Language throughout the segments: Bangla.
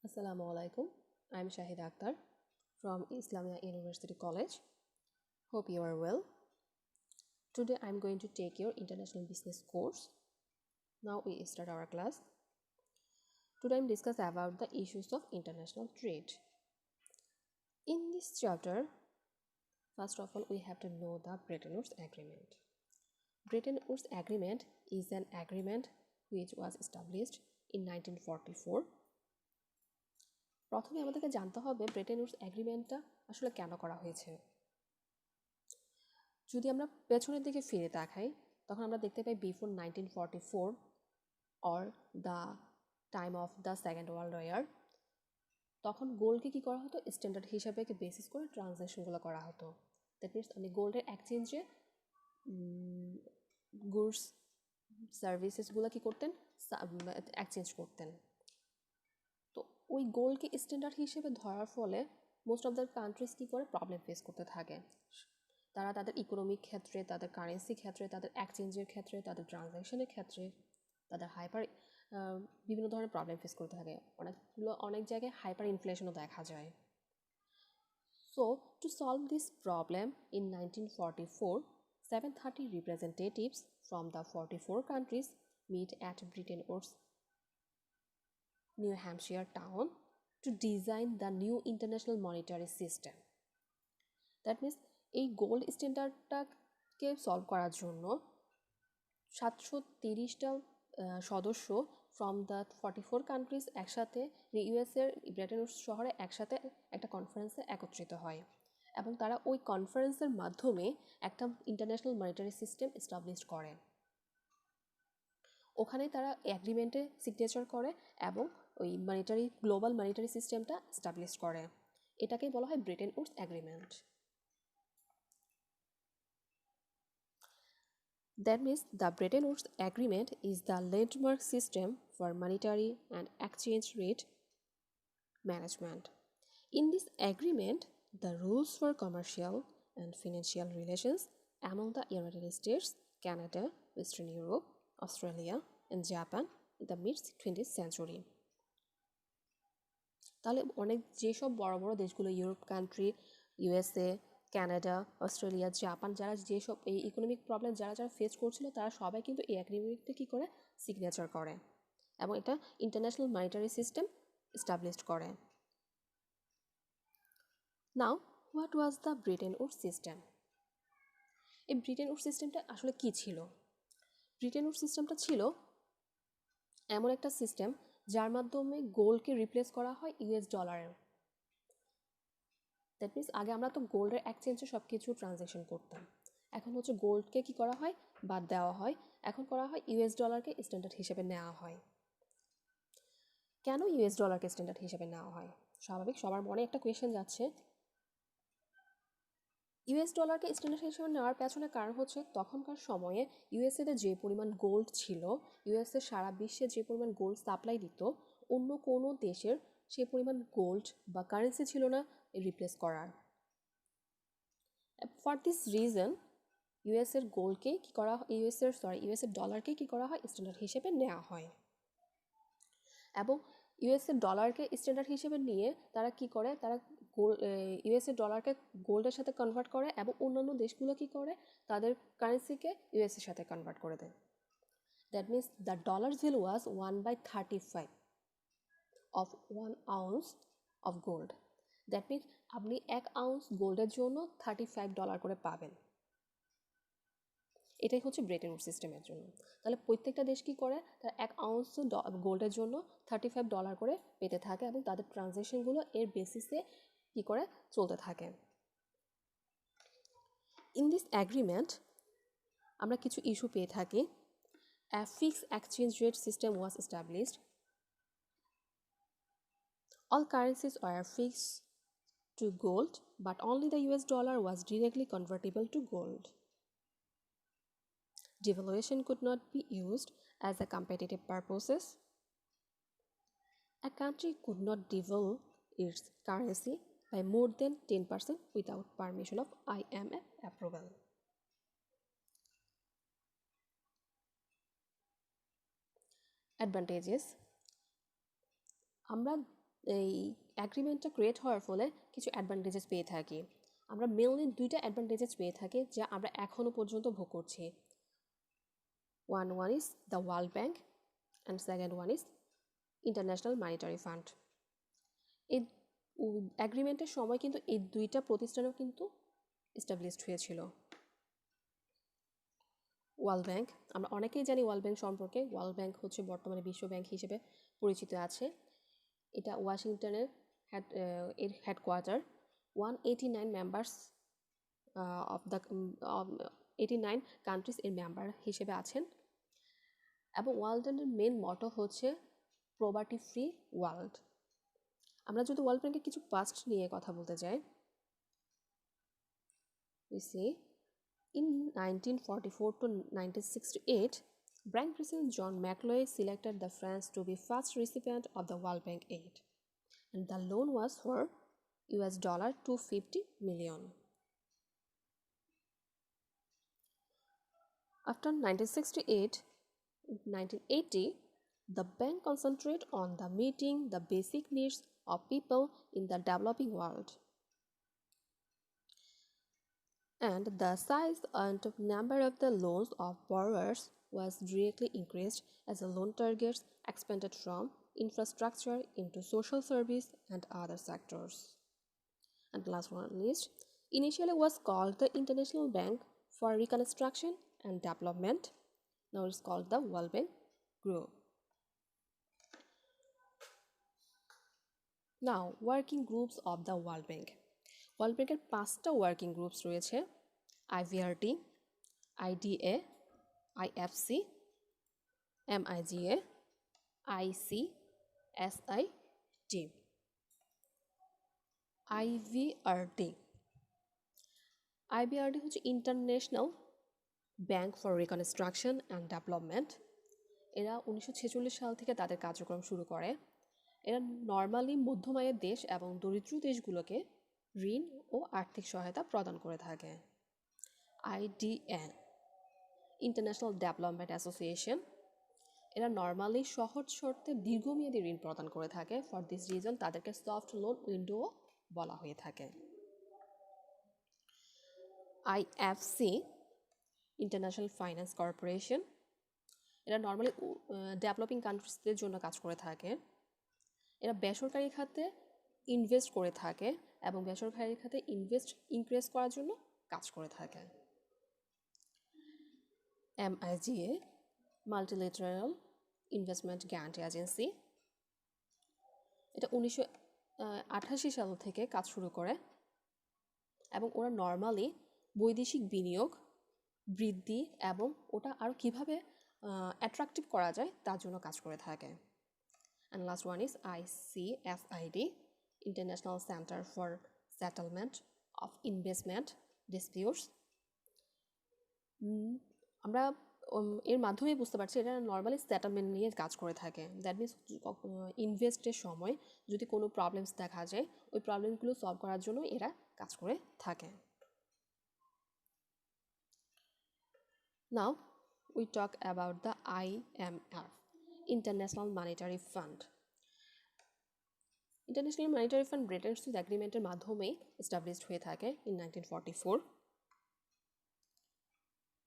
Assalamu alaikum. I am Shahid Akhtar from Islamia University College. Hope you are well. Today I am going to take your international business course. Now we start our class. Today I am discuss about the issues of international trade. In this chapter, first of all we have to know the Bretton Woods Agreement. Bretton Woods Agreement is an agreement which was established in 1944. প্রথমে আমাদেরকে জানতে হবে ব্রেটন উডস এগ্রিমেন্টটা আসলে কেন করা হয়েছে। যদি আমরা পেছনের দিকে ফিরে তাকাই তখন আমরা দেখতে পাই before 1944 or the time of the second world war তখন গোল্ডকে কী করা হতো স্ট্যান্ডার্ড হিসাবে বেসিস করে ট্রানজ্যাকশনগুলো করা হতো। দ্যাট মিনস আপনি গোল্ডের এক্সচেঞ্জে গুডস সার্ভিসেসগুলো কী করতেন এক্সচেঞ্জ করতেন। তো ওই গোল্ডকে স্ট্যান্ডার্ড হিসেবে ধরার ফলে মোস্ট অফ দ্য কান্ট্রিজ কী করে প্রবলেম ফেস করতে থাকে। তারা তাদের ইকোনমিক ক্ষেত্রে, তাদের কারেন্সি ক্ষেত্রে, তাদের এক্সচেঞ্জের ক্ষেত্রে, তাদের ট্রানজ্যাকশনের ক্ষেত্রে তাদের বিভিন্ন ধরনের প্রবলেম ফেস করতে থাকে। অনেক জায়গায় হাইপার ইনফ্লেশনও দেখা যায়। So to solve this problem in 1944 730 representatives from the 44 countries meet at Bretton Woods, New Hampshire town to design the new international monetary system. That means এই গোল্ড স্ট্যান্ডার্ডটাকে সলভ করার জন্য 730টা সদস্য ফ্রম দ্য 44 কান্ট্রিজ একসাথে ইউএসের ব্রেটন উডস শহরে একসাথে একটা কনফারেন্সে একত্রিত হয় এবং তারা ওই কনফারেন্সের মাধ্যমে একটা ইন্টারন্যাশনাল মনিটারি সিস্টেম এস্টাবলিশ করে। ওখানে তারা এগ্রিমেন্টে সিগনেচার করে এবং ওই গ্লোবাল মনিটারি সিস্টেমটা এস্টাবলিশ করে। এটাকেই বলা হয় Bretton Woods agreement. That means the Bretton Woods Agreement is the landmark system for monetary and exchange rate management. In this agreement, the rules for commercial and financial relations among the United States, Canada, Western Europe, Australia, and Japan in the mid-20th century. তাহলে যেসব বড় বড় দেশগুলো Europe country, USA, Canada, Australia, Japan যারা যেসব এই ইকোনমিক প্রবলেম যারা ফেস করছিল তারা সবাই কিন্তু এই এগ্রিমেন্টে কী করে সিগনেচার করে এবং এটা ইন্টারন্যাশনাল মনিটারি সিস্টেম এস্টাবলিশড করে। Now what was the Brereton Woods system? এই ব্রেটন উডস সিস্টেমটা আসলে কী ছিল? ব্রেটন উডস সিস্টেমটা ছিল এমন একটা সিস্টেম যার মাধ্যমে গোল্ডকে রিপ্লেস করা হয় ইউএস ডলারের। দ্যাট মিনস আগে আমরা তো গোল্ডের এক্সচেঞ্জে সব কিছু ট্রানজ্যাকশন করতাম, এখন হচ্ছে গোল্ডকে কী করা হয় বাদ দেওয়া হয়, এখন করা হয় ইউএস ডলারকে স্ট্যান্ডার্ড হিসেবে নেওয়া হয়। কেন ইউএস ডলারকে স্ট্যান্ডার্ড হিসেবে নেওয়া হয়? স্বাভাবিক সবার মনে একটা কোয়েশ্চেন যাচ্ছে। ইউএস ডলারকে স্ট্যান্ডার্ড হিসেবে নেওয়ার পেছনে কারণ হচ্ছে তখনকার সময়ে ইউএসএতে যে পরিমাণ গোল্ড ছিল, ইউএসএ সারা বিশ্বে যে পরিমাণ গোল্ড সাপ্লাই দিত, অন্য কোনো দেশের সে পরিমাণ গোল্ড বা কারেন্সি ছিল না রিপ্লেস করার। ফর দিস রিজন ইউএসের গোল্ডকে কী করা ইউএসের ডলারকে কী করা হয় স্ট্যান্ডার্ড হিসেবে নেওয়া হয় এবং ইউএসের ডলারকে স্ট্যান্ডার্ড হিসেবে নিয়ে তারা কী করে, তারা ইউএসএ ডলারকে গোল্ডের সাথে কনভার্ট করে এবং অন্যান্য দেশগুলো কী করে তাদের কারেন্সিকে ইউএসএর সাথে কনভার্ট করে দেয়। That means the dollar value was 1/35 of 1 ounce of gold. That means আপনি 1 আউন্স গোল্ডের জন্য $35 করে পাবেন। এটাই হচ্ছে ব্রেটন উডস সিস্টেমের জন্য। তাহলে প্রত্যেকটা দেশ কী করে, তারা 1 আউন্স গোল্ডের জন্য $35 করে পেতে থাকে এবং তাদের ট্রানজ্যাকশনগুলো এর বেসিসে কী করে চলতে থাকে। ইন দিস অ্যাগ্রিমেন্ট আমরা কিছু ইস্যু পেয়ে থাকি। A fixed exchange rate system was established. All currencies were fixed to gold, but only the US dollar was directly convertible to gold. Devaluation could not be used as a competitive purposes. A country could not devalue its currency by more than 10% without permission of IMF approval. Advantages. আমরা এই অ্যাগ্রিমেন্টটা ক্রিয়েট হওয়ার ফলে কিছু অ্যাডভান্টেজেস পেয়ে থাকি। আমরা মেনলি দুইটা অ্যাডভান্টেজেস পেয়ে থাকি যা আমরা এখনও পর্যন্ত ভোগ করছি। one is the World Bank and second one is International Monetary Fund. এই অ্যাগ্রিমেন্টের সময় কিন্তু এই দুইটা প্রতিষ্ঠানও কিন্তু এস্টাবলিশড হয়েছিল। ওয়ার্ল্ড ব্যাংক, আমরা অনেকেই জানি ওয়ার্ল্ড ব্যাংক সম্পর্কে। ওয়ার্ল্ড ব্যাংক হচ্ছে বর্তমানে বিশ্ব ব্যাংক হিসেবে পরিচিত আছে। এটা ওয়াশিংটনের এর headquarter. 189 members of the 89 countries এর মেম্বার হিসেবে আছেন। এবং ওয়ার্ল্ড ব্যাংকের মেন মটো হচ্ছে প্রপার্টি ফ্রি ওয়ার্ল্ড। আমরা যদি ওয়ার্ল্ড ব্যাংকের কিছু পাস্ট নিয়ে কথা বলতে যাই, we see in 1944 to 1968, Bank President John McLeod selected the France to be first recipient of the World Bank aid, and the loan was for US dollar $250 million. After 1980, the bank concentrated on the meeting the basic needs of people in the developing world. And the size and number of the loans of borrowers was directly increased as the loan targets expanded from infrastructure into social service and other sectors. And last one is, initially was called the International Bank for Reconstruction and Development. Now it's called the World Bank Group. Now, working groups of the World Bank. World ব্যাংকের 5টা ওয়ার্কিং গ্রুপস রয়েছে: IVRT, IDA, IFC, MIGA, ICSID. IVRT হচ্ছে international bank for reconstruction and development. এরা 1946 সাল থেকে তাদের কার্যক্রম শুরু করে। এরা নর্মালি মধ্যম আয়ের দেশ এবং দরিদ্র দেশগুলোকে ঋণ ও আর্থিক সহায়তা প্রদান করে থাকে। IDN, ইন্টারন্যাশনাল ডেভেলপমেন্ট অ্যাসোসিয়েশন, এরা নর্মালি সহজ শর্তে দীর্ঘমেয়াদী ঋণ প্রদান করে থাকে। ফর দিস রিজন তাদেরকে সফট লোন উইন্ডো বলা হয়ে থাকে। IFC, ইন্টারন্যাশনাল ফাইন্যান্স কর্পোরেশন, এরা নর্মালি ডেভেলপিং কান্ট্রিজদের জন্য কাজ করে থাকে। এরা বেসরকারি খাতে ইনভেস্ট করে থাকে এবং বেসরকারি খাতে ইনভেস্ট ইনক্রিজ করার জন্য কাজ করে থাকে। MIGA, multilateral investment guarantee agency, এটা 1988 সাল থেকে কাজ শুরু করে এবং ওরা নর্মালি বৈদেশিক বিনিয়োগ বৃদ্ধি এবং ওটা আরও কীভাবে অ্যাট্রাকটিভ করা যায় তার জন্য কাজ করে থাকে। And last one is ICSID, international centre for settlement of investment disputes. আমরা এর মাধ্যমে বুঝতে পারছি এরা নর্মালি সেটেলমেন্ট নিয়ে কাজ করে থাকে। দ্যাট মিনস ইনভেস্টের সময় যদি কোনো প্রবলেমস দেখা যায় ওই প্রবলেমগুলো সলভ করার জন্য এরা কাজ করে থাকে। Now we talk about the IMF, International Monetary Fund. International Monetary Fund Bretton Woods এগ্রিমেন্টের মাধ্যমে এস্টাবলিশড হয়ে থাকে in 1944,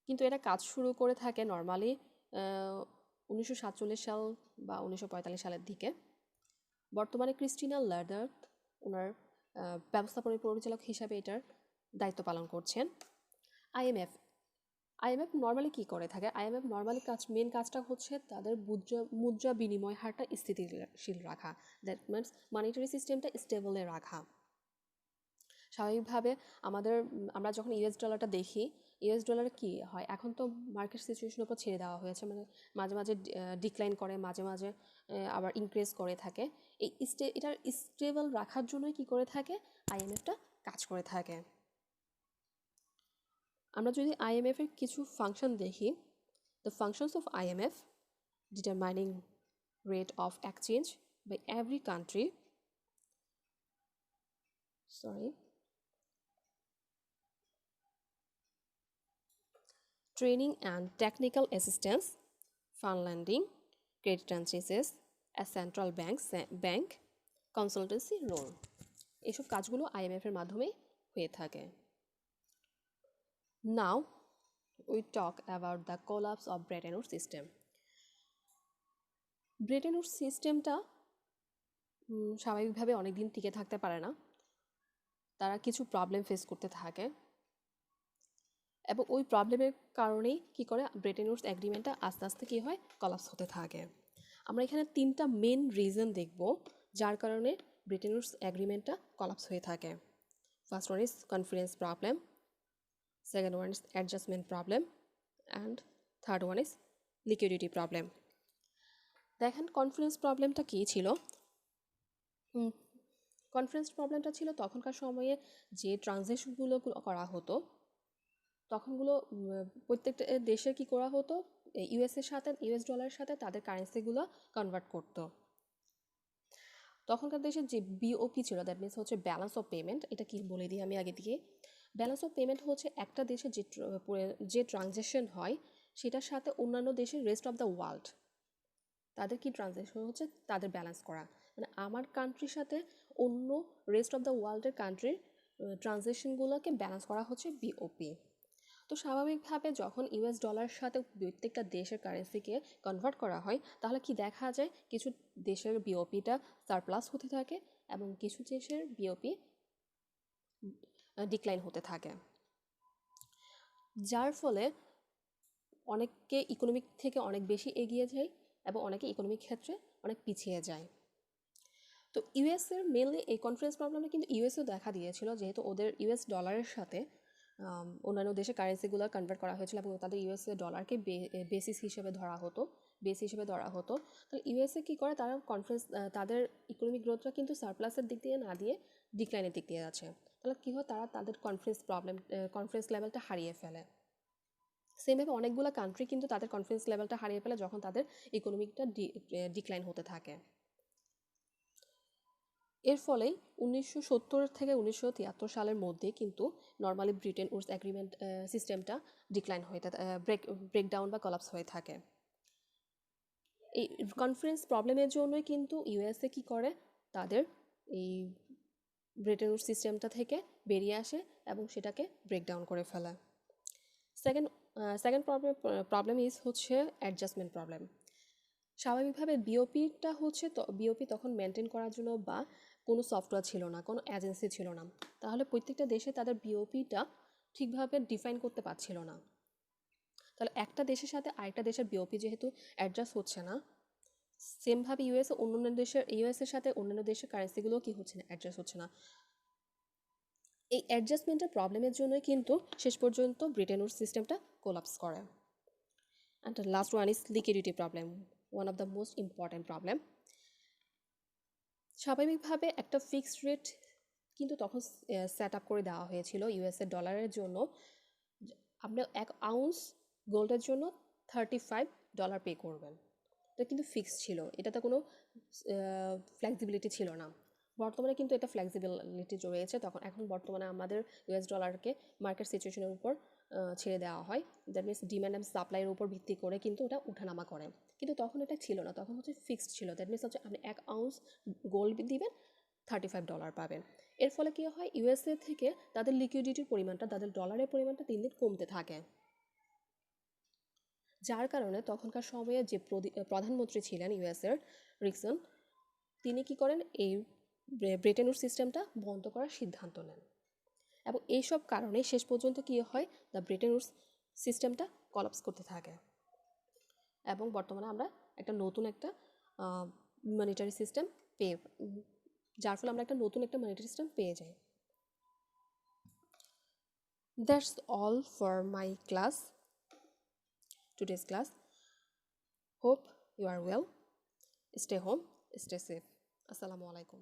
কিন্তু এটা কাজ শুরু করে থাকে নর্মালি 1947 সাল বা 1945 সালের দিকে। বর্তমানে ক্রিস্টিনা লাগার্দ ওনার ব্যবস্থাপনা পরিচালক হিসাবে এটার দায়িত্ব পালন করছেন। IMF নর্মালি কী করে থাকে? IMF নর্মালি মেন কাজটা হচ্ছে তাদের মুদ্রা বিনিময় হারটা স্থিতিশীল রাখা। দ্যাট মিনস মানিটারি সিস্টেমটা স্টেবলে রাখা। স্বাভাবিকভাবে আমরা যখন ইউএস ডলারটা দেখি, ইউএস ডলারে কী হয়, এখন তো মার্কেট সিচুয়েশনের উপর ছেড়ে দেওয়া হয়েছে, মানে মাঝে মাঝে ডিক্লাইন করে, মাঝে মাঝে আবার ইনক্রিজ করে থাকে। এটার স্টেবল রাখার জন্যই কী করে থাকে, IMFটা কাজ করে থাকে। আমরা যদি IMF-এর কিছু ফাংশন দেখি, the functions of IMF: determining rate of exchange by every country, training and technical assistance, fund lending, credit analysis, a central bank, consultancy role. এসব কাজগুলো আইএমএফের মাধ্যমেই হয়ে থাকে। Now we talk about the collapse of Bretton Woods system. Bretton Woods সিস্টেমটা স্বাভাবিকভাবে অনেক দিন টিকে থাকতে পারে না, তারা কিছু প্রবলেম ফেস করতে থাকে এবং ওই প্রবলেমের কারণেই কী করে ব্রেটন উডস এগ্রিমেন্টটা আস্তে আস্তে কী হয় কলাপস হতে থাকে। আমরা এখানে 3টা মেন রিজন দেখব যার কারণে ব্রেটন উডস এগ্রিমেন্টটা কলাপস হয়ে থাকে। First one is confidence problem, second one is adjustment problem and third one is liquidity problem. দেখেন কনফিডেন্স প্রবলেমটা কী ছিল। কনফিডেন্স প্রবলেমটা ছিল তখনকার সময়ে যে ট্রানজ্যাকশনগুলো করা হতো তখনগুলো প্রত্যেকটা দেশে কি করা হতো, ইউএসের সাথে ইউএস ডলারের সাথে তাদের কারেন্সিগুলো কনভার্ট করতো। তখনকার দেশের যে বিওপি ছিল, দ্যাট মিনস হচ্ছে ব্যালেন্স অফ পেমেন্ট। এটা কি বলে দিই আমি আগে থেকে। ব্যালেন্স অফ পেমেন্ট হচ্ছে একটা দেশে যে ট্রানজ্যাকশন হয় সেটার সাথে অন্যান্য দেশের রেস্ট অফ দ্য ওয়ার্ল্ড তাদের কি ট্রানজ্যাকশন হচ্ছে তাদের ব্যালেন্স করা, মানে আমার কান্ট্রির সাথে অন্য রেস্ট অফ দ্য ওয়ার্ল্ডের কান্ট্রির ট্রানজ্যাকশনগুলোকে ব্যালেন্স করা হচ্ছে বিওপি। তো স্বাভাবিকভাবে যখন ইউএস ডলারের সাথে প্রত্যেকটা দেশের কারেন্সিকে কনভার্ট করা হয় তাহলে কি দেখা যায় কিছু দেশের বিওপিটা সারপ্লাস হতে থাকে এবং কিছু দেশের বিওপি ডিক্লাইন হতে থাকে, যার ফলে অনেককে ইকোনমিক থেকে অনেক বেশি এগিয়ে যায় এবং অনেকে ইকোনমিক ক্ষেত্রে অনেক পিছিয়ে যায়। তো ইউএসের মেনলি এই কনফারেন্স প্রবলেমটা কিন্তু ইউএসও দেখা দিয়েছিল, যেহেতু ওদের ইউএস ডলারের সাথে অন্যান্য দেশের কারেন্সিগুলো কনভার্ট করা হয়েছিল এবং তাদের ইউএসএ ডলারকে বেস হিসেবে ধরা হতো। তাহলে ইউএসএ কী করে, তারা তাদের ইকোনমিক গ্রোথটা কিন্তু সারপ্লাসের দিক দিয়ে না দিয়ে ডিক্লাইনের দিক দিয়ে যাচ্ছে। তাহলে কী হয়, তারা তাদের কনফিডেন্স লেভেলটা হারিয়ে ফেলে। সেমভাবে অনেকগুলো কান্ট্রি কিন্তু তাদের কনফিডেন্স লেভেলটা হারিয়ে ফেলে যখন তাদের ইকোনমিকটা ডিক্লাইন হতে থাকে। এর ফলেই 1970 থেকে 1973 সালের মধ্যে কিন্তু নর্মালি ব্রিটেন উডস এগ্রিমেন্ট সিস্টেমটা ডিক্লাইন হয়ে ব্রেকডাউন বা কলাপস হয়ে থাকে। এই কনফারেন্স প্রবলেমের জন্যই কিন্তু ইউএসএ কী করে, তাদের এই ব্রিটেন উডস সিস্টেমটা থেকে বেরিয়ে আসে এবং সেটাকে ব্রেকডাউন করে ফেলে। সেকেন্ড প্রবলেম ইজ হচ্ছে অ্যাডজাস্টমেন্ট প্রবলেম। স্বাভাবিকভাবে বিওপি তখন মেনটেন করার জন্য বা কোনো সফটওয়্যার ছিল না, কোনো এজেন্সি ছিল না, তাহলে প্রত্যেকটা দেশে তাদের বিওপিটা ঠিকভাবে ডিফাইন করতে পারছিল না। তাহলে একটা দেশের সাথে আরেকটা দেশের বিওপি যেহেতু অ্যাডজাস্ট হচ্ছে না, সেমভাবে ইউএসের সাথে অন্যান্য দেশের কারেন্সিগুলো কি হচ্ছে না, অ্যাডজাস্ট হচ্ছে না। এই অ্যাডজাস্টমেন্টের প্রবলেমের জন্যই কিন্তু শেষ পর্যন্ত ব্রিটেন উডস সিস্টেমটা কোলাপস করে। And the last one is liquidity problem, one of the most important problem. স্বাভাবিকভাবে একটা ফিক্সড রেট কিন্তু তখন সেট আপ করে দেওয়া হয়েছিল ইউএসএ ডলারের জন্য। আপনি 1 আউন্স গোল্ডের জন্য $35 পে করবেন, এটা কিন্তু ফিক্সড ছিল, এটাতে কোনো ফ্লেক্সিবিলিটি ছিল না। বর্তমানে কিন্তু এটা ফ্লেক্সিবিলিটি রয়েছে। এখন বর্তমানে আমাদের ইউএস ডলারকে মার্কেট সিচুয়েশনের উপর ছেড়ে দেওয়া হয়, দ্যাট মিনস ডিম্যান্ড অ্যান্ড সাপ্লাইয়ের উপর ভিত্তি করে কিন্তু ওটা ওঠানামা করে, কিন্তু তখন এটা ছিল না, তখন হচ্ছে ফিক্সড ছিল। দ্যাট মিনস হচ্ছে আপনি 1 আউন্স গোল্ড দিবেন, $35 পাবেন। এর ফলে কী হয়, ইউএসএ থেকে তাদের লিকুইডিটির পরিমাণটা, তাদের ডলারের পরিমাণটা দিন দিন কমতে থাকে, যার কারণে তখনকার সময়ে যে প্রধানমন্ত্রী ছিলেন ইউএসের নিক্সন, তিনি কি করেন, এই ব্রেটন উডস সিস্টেমটা বন্ধ করার সিদ্ধান্ত নেন এবং এইসব কারণে শেষ পর্যন্ত কী হয়, দ্য ব্রেটন উডস সিস্টেমটা কলাপস করতে থাকে এবং বর্তমানে আমরা নতুন একটা মনিটারি সিস্টেম যার ফলে আমরা নতুন একটা মনিটারি সিস্টেম পেয়ে যাই। That's all for my class, today's class. Hope you are well. Stay home, stay safe. Assalamu alaikum.